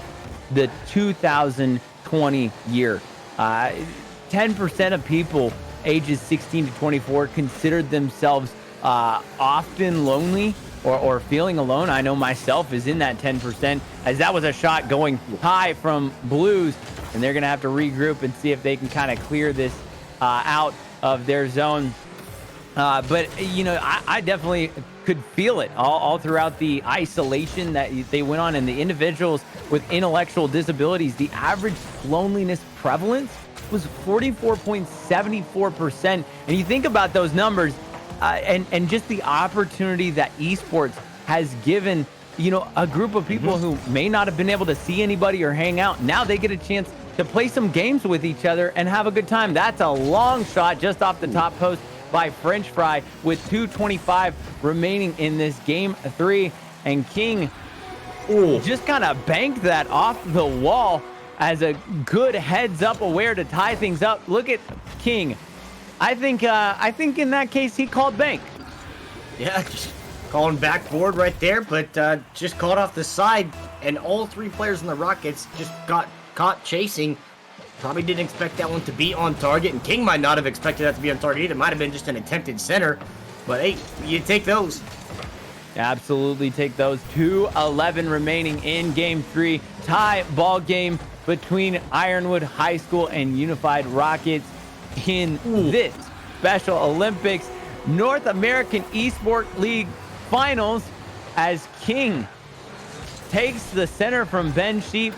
the 2020 year. 10% of people ages 16 to 24 considered themselves often lonely or feeling alone. I know myself is in that 10%, as that was a shot going high from Blues, and they're going to have to regroup and see if they can kind of clear this out of their zone. But, I definitely could feel it all throughout the isolation that they went on. And the individuals with intellectual disabilities, the average loneliness prevalence was 44.74%. And you think about those numbers and just the opportunity that esports has given, a group of people who may not have been able to see anybody or hang out. Now they get a chance to play some games with each other and have a good time. That's a long shot just off the top post by French Fry with 2:25 remaining in this game 3. And King just kind of banked that off the wall as a good heads up aware to tie things up. Look at King. I think in that case he called bank.
Yeah, just calling backboard right there, but just caught off the side, and all 3 players in the Rockets just got caught chasing. Probably didn't expect that one to be on target, and King might not have expected that to be on target either. Might have been just an attempted center, but hey, you take those.
Absolutely take those. 2:11 remaining in game 3. Tie ball game between Ironwood High School and Unified Rockets in this Special Olympics North American Esport League Finals, as King takes the center from Ben Sheep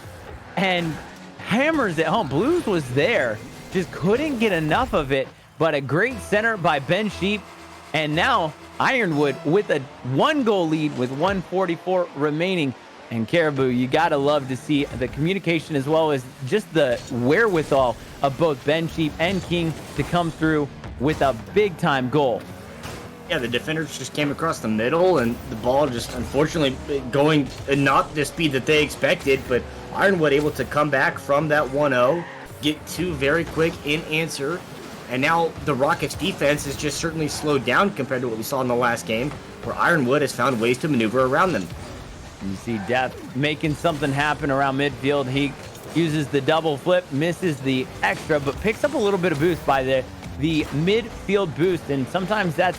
and hammers it home. Blues was there, just couldn't get enough of it, but a great center by Ben Sheep. And now Ironwood with a 1-goal lead with 1:44 remaining. And Caribou, you gotta love to see the communication as well as just the wherewithal of both Ben Sheep and King to come through with a big time goal.
Yeah, the defenders just came across the middle, and the ball just unfortunately going not the speed that they expected, but Ironwood able to come back from that 1-0, get 2 very quick in answer, and now the Rockets defense is just certainly slowed down compared to what we saw in the last game, where Ironwood has found ways to maneuver around them.
You see Death making something happen around midfield. He uses the double flip, misses the extra, but picks up a little bit of boost by the midfield boost, and sometimes that's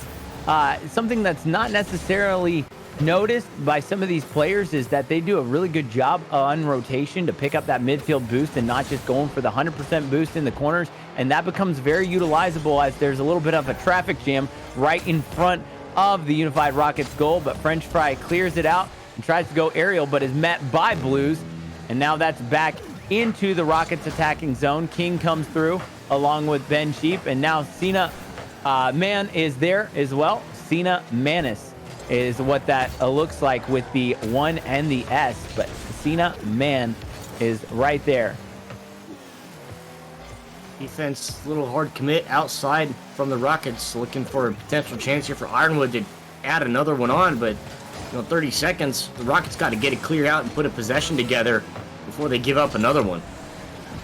something that's not necessarily noticed by some of these players, is that they do a really good job on rotation to pick up that midfield boost and not just going for the 100% boost in the corners, and that becomes very utilizable as there's a little bit of a traffic jam right in front of the Unified Rockets goal. But French Fry clears it out and tries to go aerial, but is met by Blues, and now that's back into the Rockets attacking zone. King comes through along with Ben Sheep, and now Cena Man is there as well. Cena Manis is what that looks like with the 1 and the S, but Cena Man is right there.
Defense, a little hard commit outside from the Rockets, looking for a potential chance here for Ironwood to add another one on, but 30 seconds, the Rockets got to get it cleared out and put a possession together before they give up another one.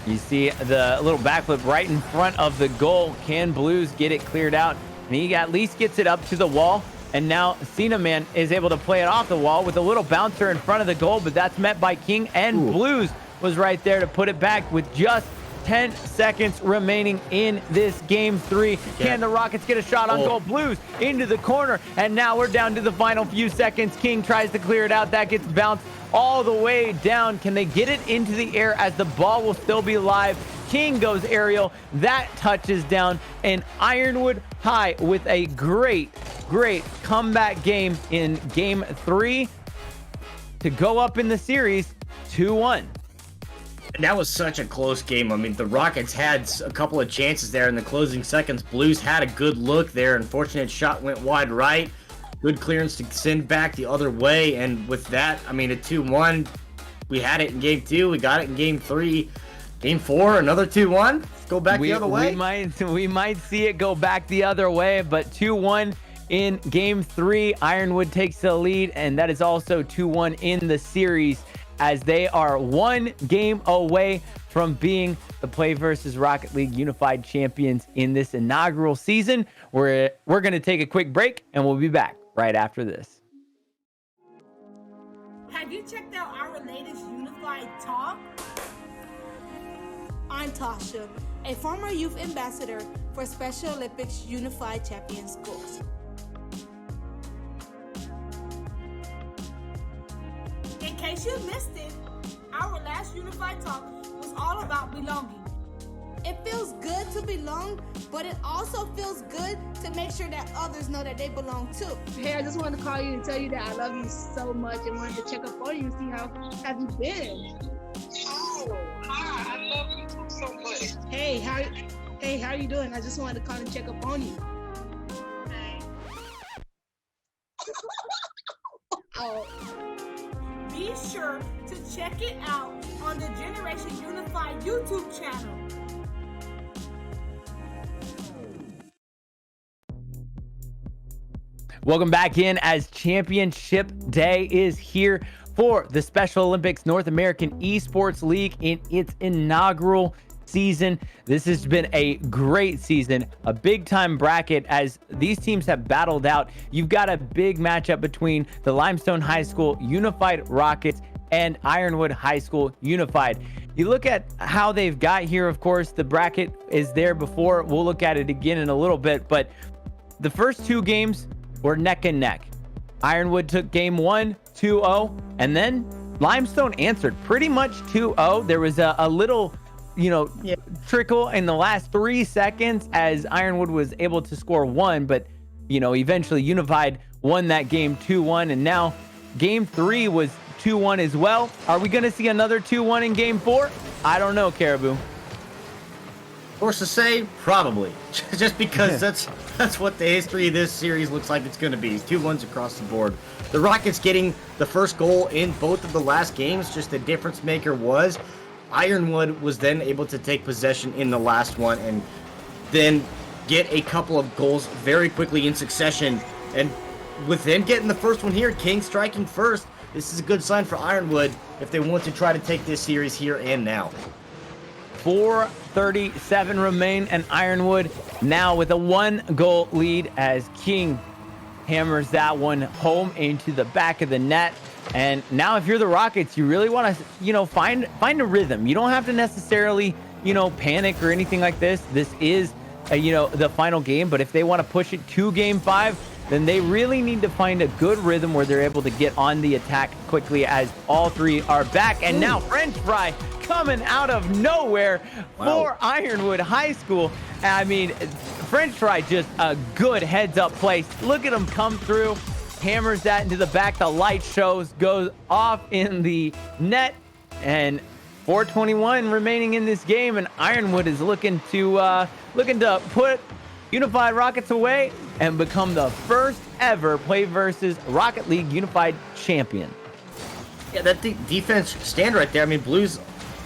You see the little backflip right in front of the goal. Can Blues get it cleared out? And he at least gets it up to the wall. And now Cena Man is able to play it off the wall with a little bouncer in front of the goal, but that's met by King, and Blues was right there to put it back with just 10 seconds remaining in this game 3. Can the Rockets get a shot on goal? Blues into the corner, and now we're down to the final few seconds. King tries to clear it out. That gets bounced all the way down. Can they get it into the air as the ball will still be live? King goes aerial. That touches down, and Ironwood High with a great comeback game in game 3 to go up in the series 2-1.
That was such a close game. I mean, the Rockets had a couple of chances there in the closing seconds. Blues had a good look there. Unfortunate shot went wide right. Good clearance to send back the other way. And with that, I mean, a 2-1. We had it in game 2. We got it in game 3. Game 4, another 2-1. Go back the other way.
We might see it go back the other way, but 2-1 in game 3. Ironwood takes the lead, and that is also 2-1 in the series, as they are 1 game away from being the PlayVS Rocket League Unified Champions in this inaugural season. We're going to take a quick break, and we'll be back right after this.
Have you checked out our latest Unified Talk? I'm Tasha, a former youth ambassador for Special Olympics Unified Champion Schools. In case you missed it, our last Unified Talk was all about belonging. It feels good to belong, but it also feels good to make sure that others know that they belong too.
Hey, I just wanted to call you and tell you that I love you so much and wanted to check up on you and see how have you been.
Oh, hi, I love you too so much.
Hey, how you doing? I just wanted to call and check up on you.
Oh. Be sure to check it out on the Generation Unified YouTube channel.
Welcome back in, as Championship Day is here for the Special Olympics North American Esports League in its inaugural season. This has been a great season, a big time bracket as these teams have battled out. You've got a big matchup between the Limestone High School Unified Rockets and Ironwood High School Unified. You look at how they've got here, of course, the bracket is there before. We'll look at it again in a little bit, but the first 2 games were neck and neck. Ironwood took game 1, 2-0, and then Limestone answered pretty much 2-0. There was a little, trickle in the last 3 seconds as Ironwood was able to score 1, but, eventually Unified won that game 2-1, and now game 3 was 2-1 as well. Are we going to see another 2-1 in game 4? I don't know, Caribou.
Forced to say, probably. Just because that's what the history of this series looks like it's going to be. 2-1s across the board. The Rockets getting the first goal in both of the last games. Just the difference maker was Ironwood was then able to take possession in the last one and then get a couple of goals very quickly in succession. And with them getting the first one here, King striking first, this is a good sign for Ironwood if they want to try to take this series here and now.
4:37 remain, and Ironwood now with a 1-goal lead as King hammers that one home into the back of the net. And now if you're the Rockets, you really want to, find a rhythm. You don't have to necessarily, panic or anything like this. This is, the final game. But if they want to push it to game 5, then they really need to find a good rhythm where they're able to get on the attack quickly as all three are back. And now French Fry coming out of nowhere for Ironwood High School. I mean, French Fry just a good heads-up play. Look at him come through, hammers that into the back. The light shows, goes off in the net, and 4:21 remaining in this game, and Ironwood is looking to put Unified Rockets away and become the first ever PlayVS Rocket League Unified champion.
Yeah, that defense stand right there. I mean, Blues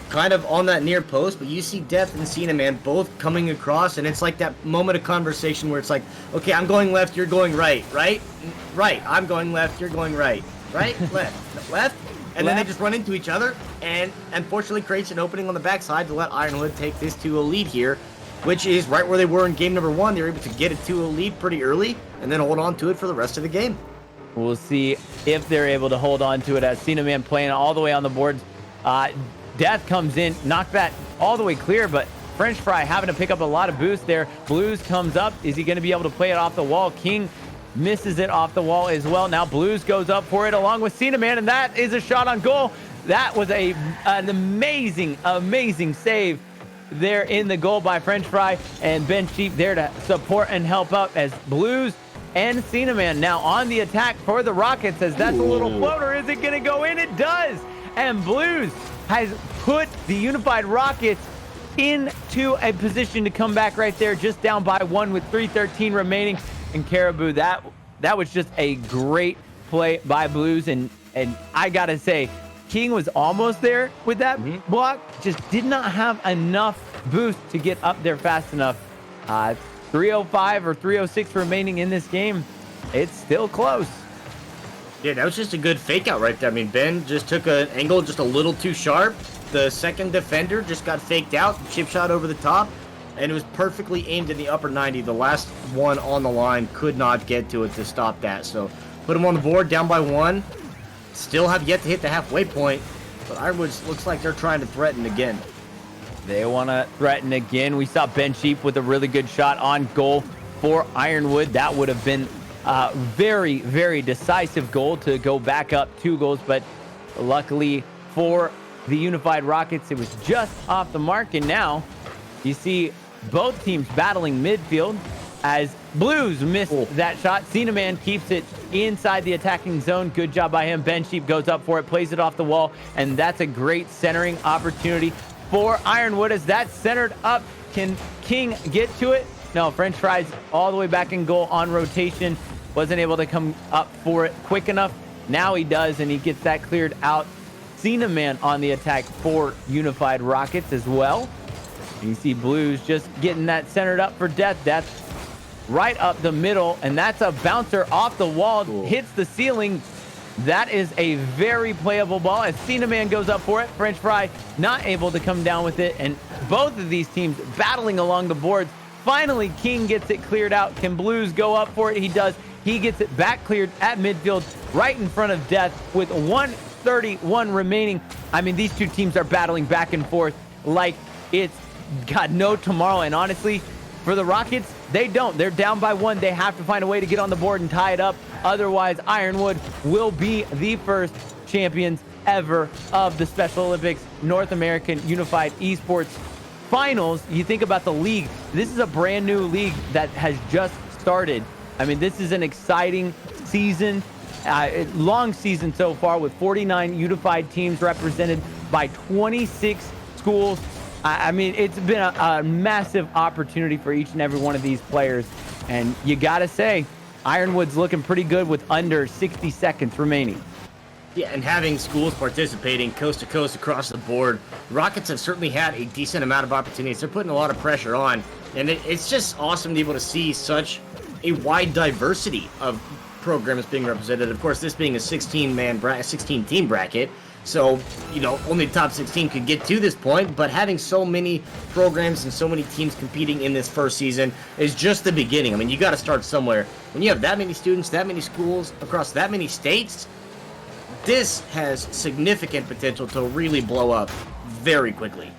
kind of on that near post, but you see Death and Cena Man both coming across, and it's like that moment of conversation where it's like, okay, I'm going left, you're going right, right, I'm going left, you're going right, left, and then they just run into each other, and unfortunately creates an opening on the backside to let Ironwood take this to a lead here, which is right where they were in game number 1. They were able to get it to a lead pretty early and then hold on to it for the rest of the game.
We'll see if they're able to hold on to it as Cena Man playing all the way on the boards. Death comes in, knocked that all the way clear, but French Fry having to pick up a lot of boost there. Blues comes up. Is he going to be able to play it off the wall? King misses it off the wall as well. Now Blues goes up for it along with Cena Man, and that is a shot on goal. That was an amazing save there in the goal by French Fry, and Ben Sheep there to support and help out as Blues and Cena Man now on the attack for the Rockets as that's a little floater. Is it going to go in? It does. And Blues has put the Unified Rockets into a position to come back right there, just down by 1 with 3:13 remaining. And Caribou, that was just a great play by Blues, and I gotta say, King was almost there with that block, just did not have enough boost to get up there fast enough. 3:05 or 3:06 remaining in this game. It's still close.
Yeah, that was just a good fake out right there. I mean, Ben just took an angle just a little too sharp. The second defender just got faked out, chip shot over the top, and it was perfectly aimed in the upper 90. The last one on the line could not get to it to stop that. So put him on the board, down by 1. Still have yet to hit the halfway point, but Ironwood looks like they're trying to threaten again.
They want to threaten again. We saw Ben Sheep with a really good shot on goal for Ironwood. That would have been a very, very decisive goal to go back up 2 goals, but luckily for the Unified Rockets, it was just off the mark. And now you see both teams battling midfield as Blues missed that shot. Cena Man keeps it inside the attacking zone. Good job by him. Ben Sheep goes up for it, plays it off the wall, and that's a great centering opportunity for Ironwood as that's centered up. Can King get to it? No, French Fries all the way back in goal on rotation. Wasn't able to come up for it quick enough. Now he does, and he gets that cleared out. Cena Man on the attack for Unified Rockets as well. You see Blues just getting that centered up for Death. Death right up the middle, and that's a bouncer off the wall, hits the ceiling. That is a very playable ball as Cena Man goes up for it. French Fry not able to come down with it, and both of these teams battling along the boards. Finally, King gets it cleared out. Can Blues go up for it? He does. He gets it back cleared at midfield right in front of Death with 1:31 remaining. I mean, these two teams are battling back and forth like it's got no tomorrow, and honestly, for the Rockets, they don't. They're down by 1. They have to find a way to get on the board and tie it up. Otherwise, Ironwood will be the first champions ever of the Special Olympics North American Unified Esports Finals. You think about the league, this is a brand new league that has just started. I mean, this is an exciting season, long season so far, with 49 unified teams represented by 26 schools. I mean, it's been a massive opportunity for each and every one of these players. And you got to say, Ironwood's looking pretty good with under 60 seconds remaining.
Yeah, and having schools participating coast to coast across the board, Rockets have certainly had a decent amount of opportunities. They're putting a lot of pressure on, and it's just awesome to be able to see such a wide diversity of programs being represented. Of course, this being a 16-team bracket, so, you know, only the top 16 could get to this point, but having so many programs and so many teams competing in this first season is just the beginning. I mean, you got to start somewhere. When you have that many students, that many schools across that many states, this has significant potential to really blow up very quickly.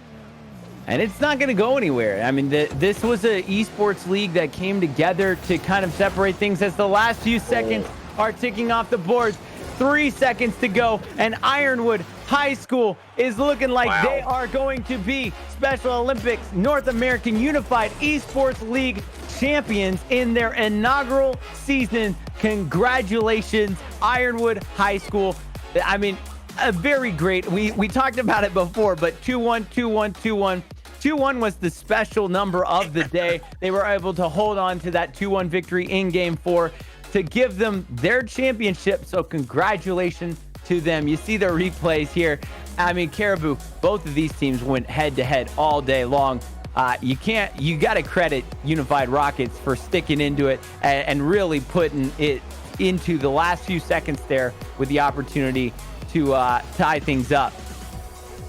And it's not going to go anywhere. I mean, this was an esports league that came together to kind of separate things as the last few seconds are ticking off the boards. 3 seconds to go, and Ironwood High School is looking like they are going to be Special Olympics North American Unified Esports League champions in their inaugural season. Congratulations, Ironwood High School. I mean, a very great, we talked about it before, but 2-1, 2-1, 2-1. 2-1 was the special number of the day. They were able to hold on to that 2-1 victory in Game 4 to give them their championship. So congratulations to them. You see the replays here. I mean, Caribou, both of these teams went head-to-head all day long. You got to credit Unified Rockets for sticking into it and really putting it into the last few seconds there with the opportunity to tie things up.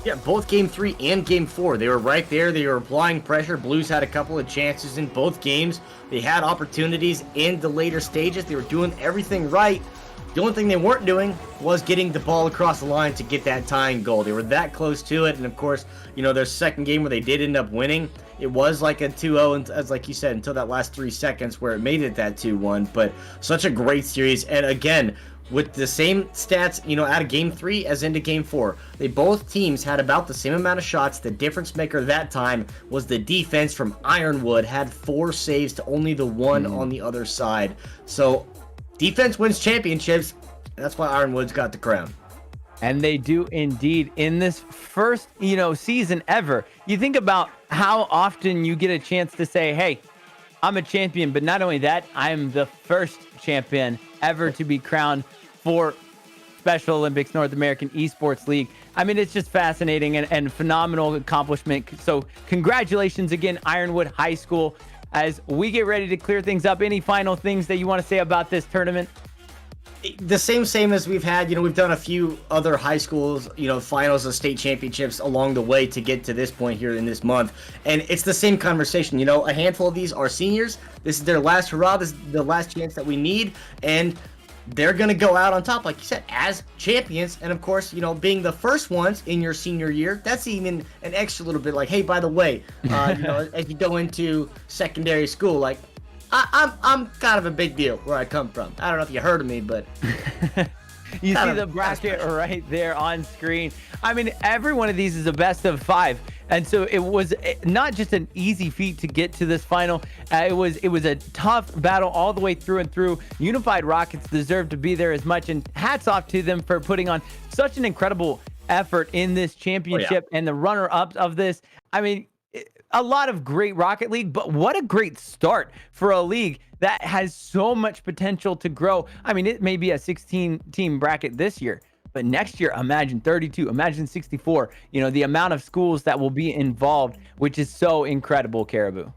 Yeah, both Game 3 and Game 4, they were right there. They were applying pressure. Blues had a couple of chances in both games. They had opportunities in the later stages. They were doing everything right. The only thing they weren't doing was getting the ball across the line to get that tying goal. They were that close to it. And of course, you know, their second game where they did end up winning, it was like a 2-0, and as like you said, until that last 3 seconds where it made it that 2-1. But such a great series. And again, with the same stats, you know, out of Game 3 as into Game 4. They both teams had about the same amount of shots. The difference maker that time was the defense from Ironwood had 4 saves to only the 1 on the other side. So defense wins championships, and that's why Ironwood's got the crown.
And they do indeed. In this first, you know, season ever, you think about how often you get a chance to say, hey, I'm a champion, but not only that, I'm the first champion ever to be crowned for Special Olympics North American Esports League. I mean, it's just fascinating and phenomenal accomplishment. So congratulations again, Ironwood High School. As we get ready to clear things up, any final things that you want to say about this tournament?
The same as we've had. You know, we've done a few other high schools, you know, finals of state championships along the way to get to this point here in this month. And it's the same conversation. You know, a handful of these are seniors. This is their last hurrah. This is the last chance that we need. And they're going to go out on top, like you said, as champions. And of course, you know, being the first ones in your senior year, that's even an extra little bit like, hey, by the way, you know, as you go into secondary school, like, I'm kind of a big deal where I come from. I don't know if you heard of me, but
you see the bracket right there on screen. I mean, every one of these is a best of 5. And so it was not just an easy feat to get to this final. It was a tough battle all the way through and through. Unified Rockets deserve to be there as much, and hats off to them for putting on such an incredible effort in this championship and the runner-ups of this. I mean, a lot of great Rocket League, but what a great start for a league that has so much potential to grow. I mean, it may be a 16-team bracket this year, but next year, imagine 32, imagine 64. You know, the amount of schools that will be involved, which is so incredible, Caribou.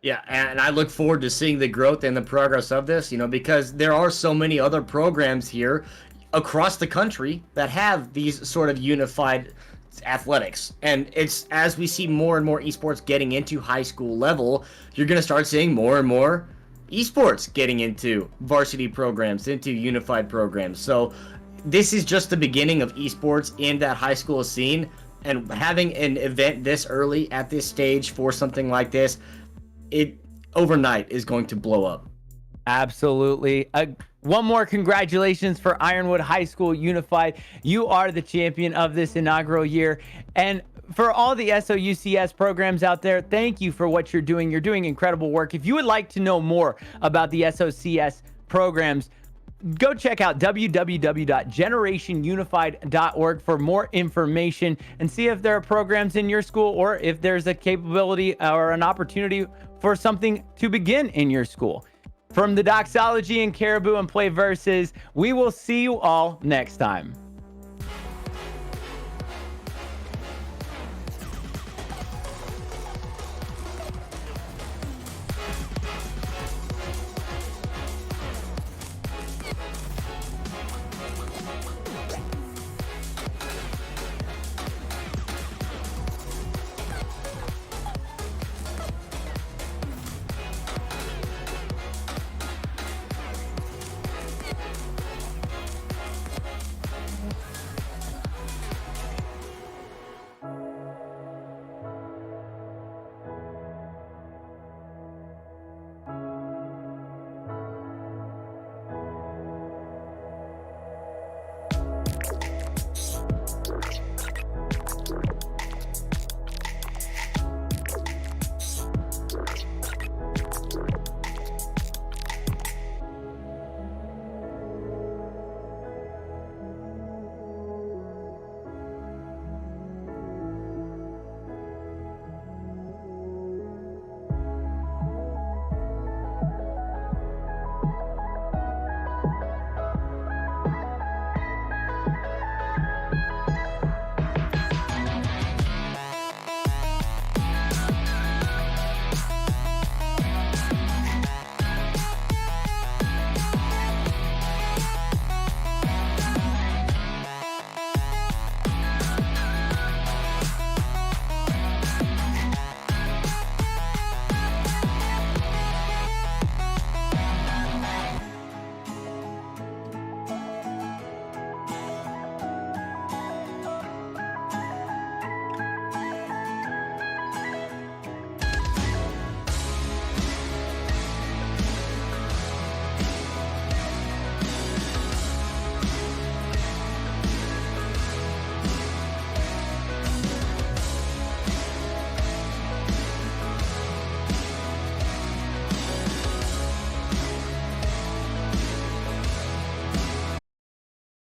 Yeah, and I look forward to seeing the growth and the progress of this, you know, because there are so many other programs here across the country that have these sort of unified athletics. And it's as we see more and more esports getting into high school level, you're going to start seeing more and more esports getting into varsity programs, into unified programs. So this is just the beginning of esports in that high school scene, and having an event this early at this stage for something like this, it overnight is going to blow up.
Absolutely. One more congratulations for Ironwood High School Unified. You are the champion of this inaugural year. And for all the SOUCS programs out there, thank you for what you're doing. You're doing incredible work. If you would like to know more about the SOCS programs, go check out www.generationunified.org for more information and see if there are programs in your school or if there's a capability or an opportunity for something to begin in your school. From the Doxology and Caribou and PlayVS, we will see you all next time.